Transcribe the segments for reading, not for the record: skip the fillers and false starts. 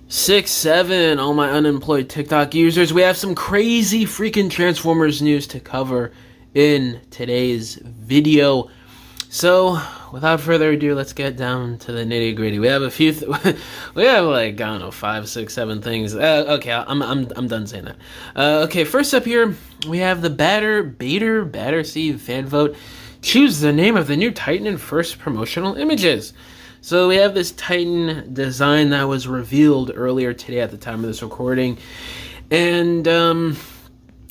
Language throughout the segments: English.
6-7, all my unemployed TikTok users. We have some crazy freaking Transformers news to cover in today's video. So, without further ado, let's get down to the nitty gritty. We have a few, we have like, I don't know, 5, 6, 7 things. Okay, I'm done saying that. Okay, first up here, we have the Battersea fan vote. Choose the name of the new Titan in first promotional images. So we have this Titan design that was revealed earlier today at the time of this recording. And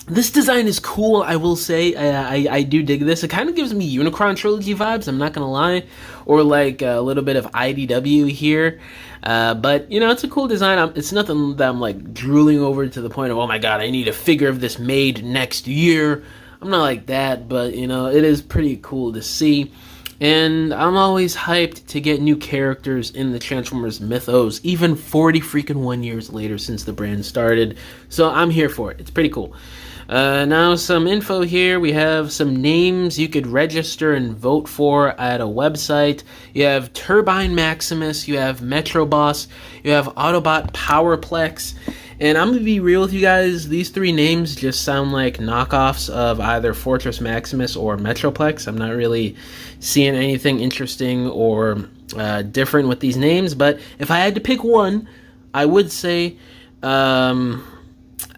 this design is cool, I will say. I do dig this. It kind of gives me Unicron Trilogy vibes, I'm not going to lie. Or like a little bit of IDW here. But, you know, it's a cool design. It's nothing that I'm like drooling over to the point of, oh my god, I need a figure of this made next year. I'm not like that, but, you know, it is pretty cool to see. And I'm always hyped to get new characters in the Transformers mythos, even 40 freaking 1 years later since the brand started. So I'm here for it. It's pretty cool. Now some info here. We have some names you could register and vote for at a website. You have Turbine Maximus, you have Metroboss, you have Autobot Powerplex. And I'm going to be real with you guys, these three names just sound like knockoffs of either Fortress Maximus or Metroplex. I'm not really seeing anything interesting or different with these names, but if I had to pick one, I would say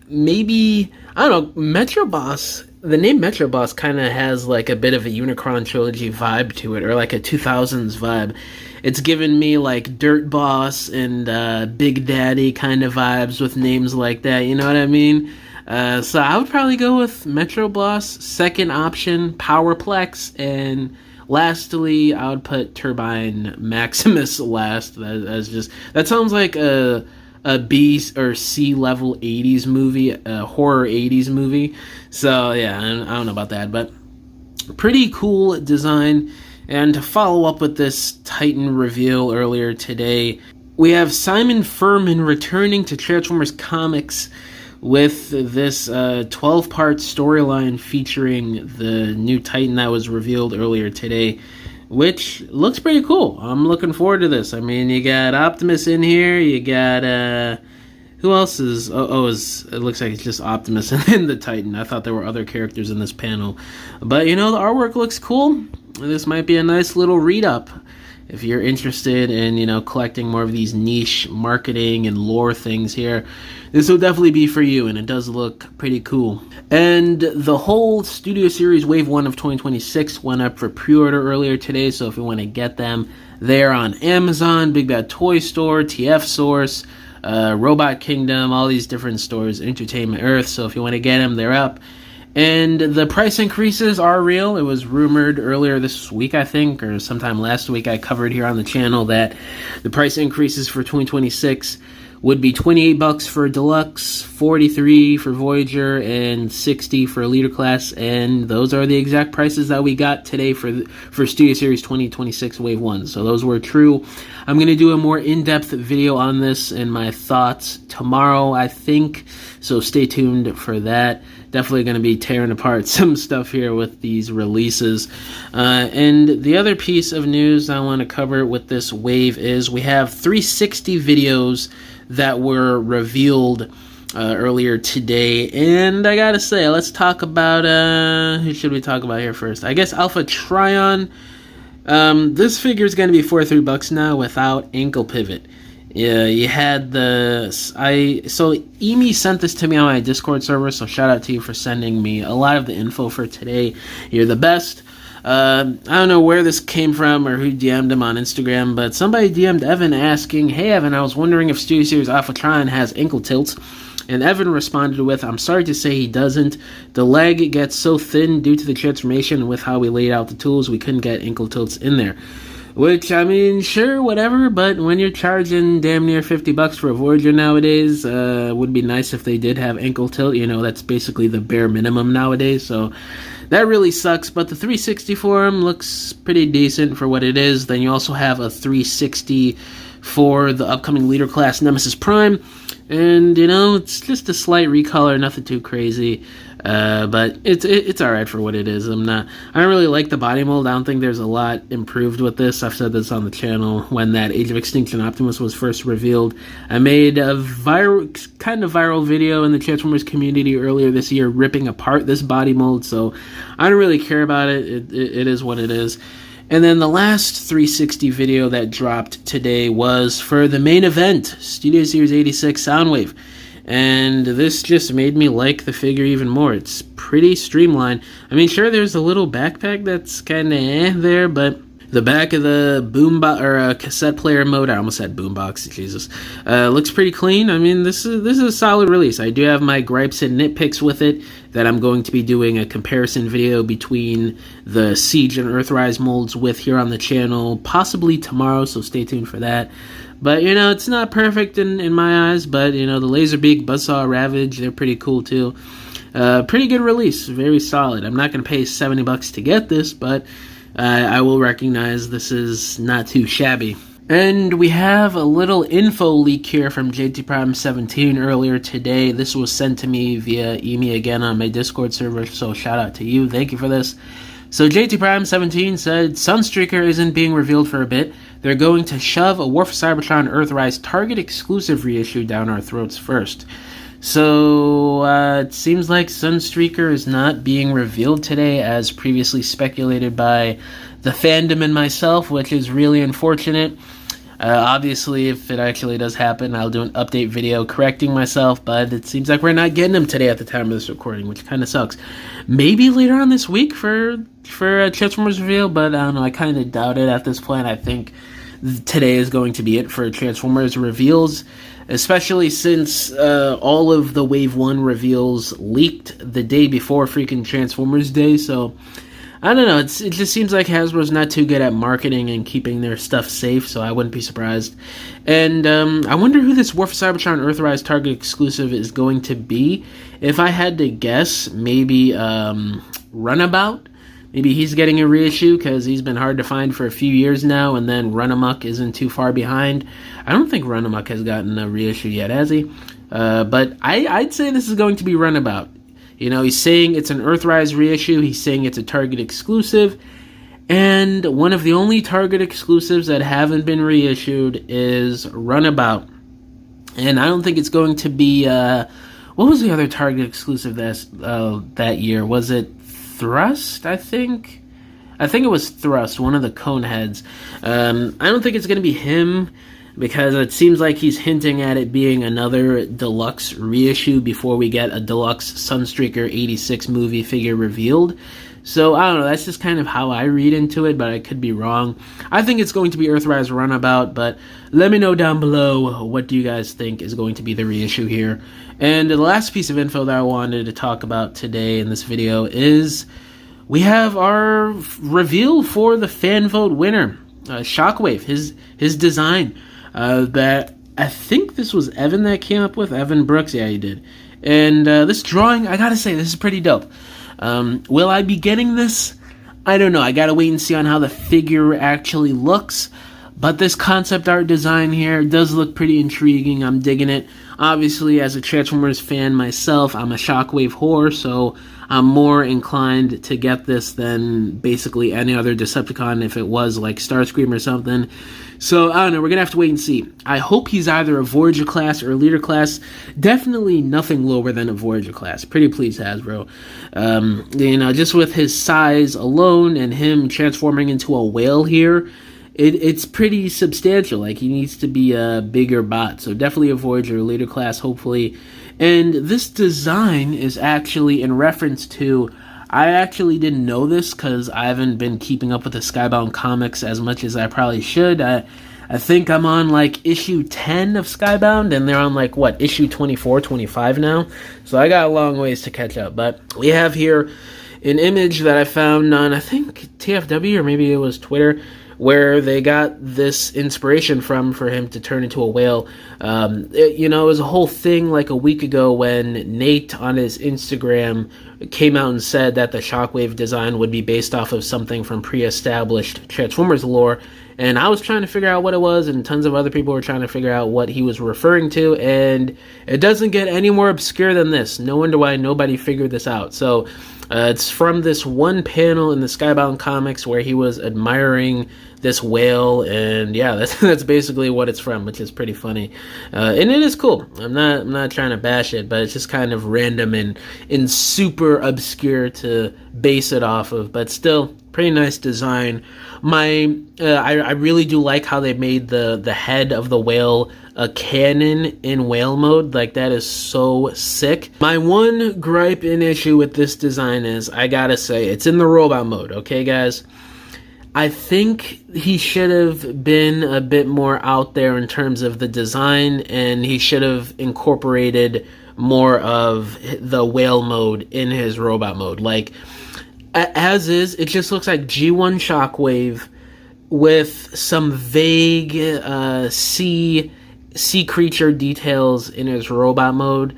maybe, I don't know, Metroboss. The name Metroboss kind of has like a bit of a Unicron Trilogy vibe to it, or like a 2000s vibe. It's given me like Dirt Boss and Big Daddy kind of vibes with names like that, you know what I mean? So I would probably go with Metroboss, second option, Powerplex, and lastly, I would put Turbine Maximus last. That sounds like a B or C level 80s movie, a horror 80s movie. So yeah, I don't know about that, but pretty cool design. And to follow up with this Titan reveal earlier today, we have Simon Furman returning to Transformers Comics with this 12-part storyline featuring the new Titan that was revealed earlier today, which looks pretty cool. I'm looking forward to this. I mean, you got Optimus in here, you got, who else is, it looks like it's just Optimus and the Titan. I thought there were other characters in this panel. But, you know, the artwork looks cool. This might be a nice little read-up if you're interested in, you know, collecting more of these niche marketing and lore things here. This will definitely be for you, and it does look pretty cool. And the whole Studio Series Wave 1 of 2026 went up for pre-order earlier today, so if you want to get them, they're on Amazon, Big Bad Toy Store, TF Source, Robot Kingdom, all these different stores, Entertainment Earth, so if you want to get them, they're up. And the price increases are real. It was rumored earlier this week, I think, or sometime last week I covered here on the channel that the price increases for 2026 would be $28 for Deluxe, $43 for Voyager, and $60 for Leader Class, and those are the exact prices that we got today for Studio Series 2026 Wave 1, so those were true. I'm going to do a more in-depth video on this and my thoughts tomorrow, I think, so stay tuned for that. Definitely going to be tearing apart some stuff here with these releases. And the other piece of news I want to cover with this wave is we have 360 videos that were revealed earlier today, and I gotta say, let's talk about who should we talk about here first? I guess Alpha Trion. This figure is going to be $43 now without ankle pivot. Yeah, you had so Emi sent this to me on my Discord server, so shout out to you for sending me a lot of the info for today. You're the best. I don't know where this came from or who DM'd him on Instagram, but somebody DM'd Evan asking, "Hey Evan, I was wondering if Studio Series Alpha Trion has ankle tilts." And Evan responded with, "I'm sorry to say he doesn't. The leg gets so thin due to the transformation. With how we laid out the tools, we couldn't get ankle tilts in there." Which, I mean, sure, whatever, but when you're charging damn near $50 for a Voyager nowadays, would be nice if they did have ankle tilt. You know, that's basically the bare minimum nowadays, so that really sucks. But the 360 for him looks pretty decent for what it is. Then you also have a 360 for the upcoming Leader Class Nemesis Prime. And, you know, it's just a slight recolor, nothing too crazy. But it's all right for what it is. I don't really like the body mold. I don't think there's a lot improved with this. I've said this on the channel when that Age of Extinction Optimus was first revealed. I made a kind of viral video in the Transformers community earlier this year ripping apart this body mold, so I don't really care about it. It is what it is. And then the last 360 video that dropped today was for the main event, Studio Series 86 Soundwave. And this just made me like the figure even more. It's pretty streamlined. I mean, sure, there's a little backpack that's kind of there, but the back of the boombox or cassette player mode, I almost said boombox, Jesus, looks pretty clean. I mean, this is a solid release. I do have my gripes and nitpicks with it that I'm going to be doing a comparison video between the Siege and Earthrise molds with here on the channel, possibly tomorrow, so stay tuned for that. But, you know, it's not perfect in my eyes, but, you know, the Laserbeak, Buzzsaw, Ravage, they're pretty cool, too. Pretty good release, very solid. I'm not going to pay $70 to get this, but I will recognize this is not too shabby. And we have a little info leak here from JT Prime 17 earlier today. This was sent to me via email again on my Discord server, so shout out to you. Thank you for this. So JT Prime 17 said, Sunstreaker isn't being revealed for a bit. They're going to shove a War for Cybertron Earthrise Target exclusive reissue down our throats first. So it seems like Sunstreaker is not being revealed today as previously speculated by the fandom and myself, which is really unfortunate. Obviously, if it actually does happen, I'll do an update video correcting myself, but it seems like we're not getting them today at the time of this recording, which kind of sucks. Maybe later on this week for a Transformers reveal, but I don't know, I kind of doubt it at this point. I think today is going to be it for Transformers reveals, especially since all of the Wave 1 reveals leaked the day before freaking Transformers Day, so I don't know, it just seems like Hasbro's not too good at marketing and keeping their stuff safe, so I wouldn't be surprised. And I wonder who this War for Cybertron Earthrise Target exclusive is going to be. If I had to guess, maybe Runabout. Maybe he's getting a reissue because he's been hard to find for a few years now, and then Runamuck isn't too far behind. I don't think Runamuck has gotten a reissue yet, has he? But I'd say this is going to be Runabout. You know, he's saying it's an Earthrise reissue, he's saying it's a Target exclusive, and one of the only Target exclusives that haven't been reissued is Runabout. And I don't think it's going to be, what was the other Target exclusive that year? Was it Thrust, I think? I think it was Thrust, one of the cone heads. I don't think it's going to be him, because it seems like he's hinting at it being another deluxe reissue before we get a deluxe Sunstreaker 86 movie figure revealed. So, I don't know, that's just kind of how I read into it, but I could be wrong. I think it's going to be Earthrise Runabout, but let me know down below what do you guys think is going to be the reissue here. And the last piece of info that I wanted to talk about today in this video is we have our reveal for the fan vote winner, Shockwave, his design. That I think this was Evan that came up with. Evan Brooks, yeah, he did. And this drawing, I gotta say, this is pretty dope. Will I be getting this? I don't know. I gotta wait and see on how the figure actually looks. But this concept art design here does look pretty intriguing. I'm digging it. Obviously, as a Transformers fan myself, I'm a Shockwave whore, so I'm more inclined to get this than basically any other Decepticon if it was like Starscream or something. So, I don't know, we're gonna have to wait and see. I hope he's either a Voyager class or a Leader class. Definitely nothing lower than a Voyager class. Pretty please, Hasbro. You know, just with his size alone and him transforming into a whale here, it's pretty substantial. Like, he needs to be a bigger bot. So definitely a Voyager Leader class, hopefully. And this design is actually in reference to... I actually didn't know this because I haven't been keeping up with the Skybound comics as much as I probably should. I think I'm on, like, issue 10 of Skybound, and they're on, like, what, issue 24, 25 now? So I got a long ways to catch up. But we have here an image that I found on, I think, TFW, or maybe it was Twitter, where they got this inspiration from for him to turn into a whale. You know, it was a whole thing like a week ago when Nate on his Instagram came out and said that the Shockwave design would be based off of something from pre-established Transformers lore, And I was trying to figure out what it was, and tons of other people were trying to figure out what he was referring to, and it doesn't get any more obscure than this. No wonder why nobody figured this out. So it's from this one panel in the Skybound comics where he was admiring this whale, and yeah, that's basically what it's from, which is pretty funny, and it is cool. I'm not trying to bash it, but it's just kind of random and super obscure to base it off of, but still pretty nice design. I really do like how they made the head of the whale a cannon in whale mode. Like, that is so sick. My one gripe and issue with this design is, I gotta say, it's in the robot mode, okay guys? I think he should have been a bit more out there in terms of the design, and he should have incorporated more of the whale mode in his robot mode. Like, as is, it just looks like G1 Shockwave with some vague sea creature details in his robot mode,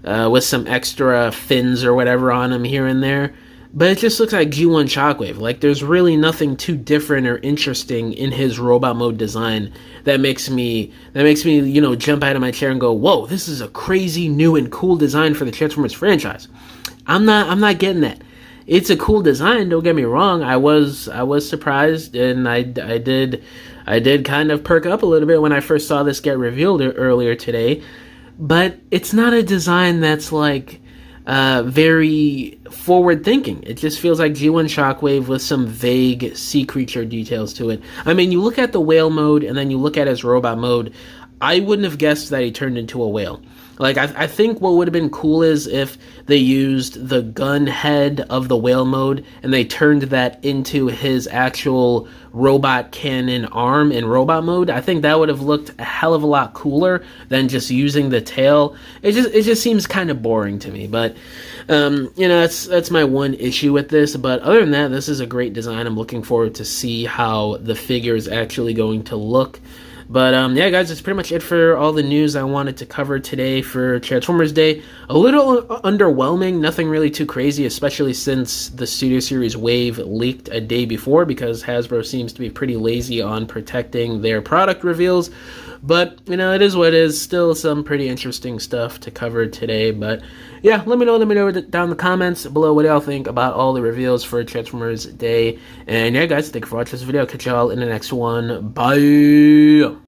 with some extra fins or whatever on him here and there. But it just looks like G1 Shockwave. Like, there's really nothing too different or interesting in his robot mode design that makes me, you know, jump out of my chair and go, whoa, this is a crazy new and cool design for the Transformers franchise. I'm not getting that. It's a cool design, don't get me wrong. I was surprised, and I did kind of perk up a little bit when I first saw this get revealed earlier today. But it's not a design that's like very forward thinking. It just feels like G1 Shockwave with some vague sea creature details to it. I mean, you look at the whale mode and then you look at his robot mode, I wouldn't have guessed that he turned into a whale. Like, I think what would have been cool is if they used the gun head of the whale mode and they turned that into his actual robot cannon arm in robot mode. I think that would have looked a hell of a lot cooler than just using the tail. It just seems kind of boring to me. But you know, that's my one issue with this. But other than that, this is a great design. I'm looking forward to see how the figure is actually going to look. But yeah, guys, that's pretty much it for all the news I wanted to cover today for Transformers Day. A little underwhelming, nothing really too crazy, especially since the Studio Series Wave leaked a day before, because Hasbro seems to be pretty lazy on protecting their product reveals. But, you know, it is what it is. Still some pretty interesting stuff to cover today. But yeah, let me know down in the comments below what y'all think about all the reveals for Transformers Day. And yeah, guys, thank you for watching this video. Catch y'all in the next one. Bye!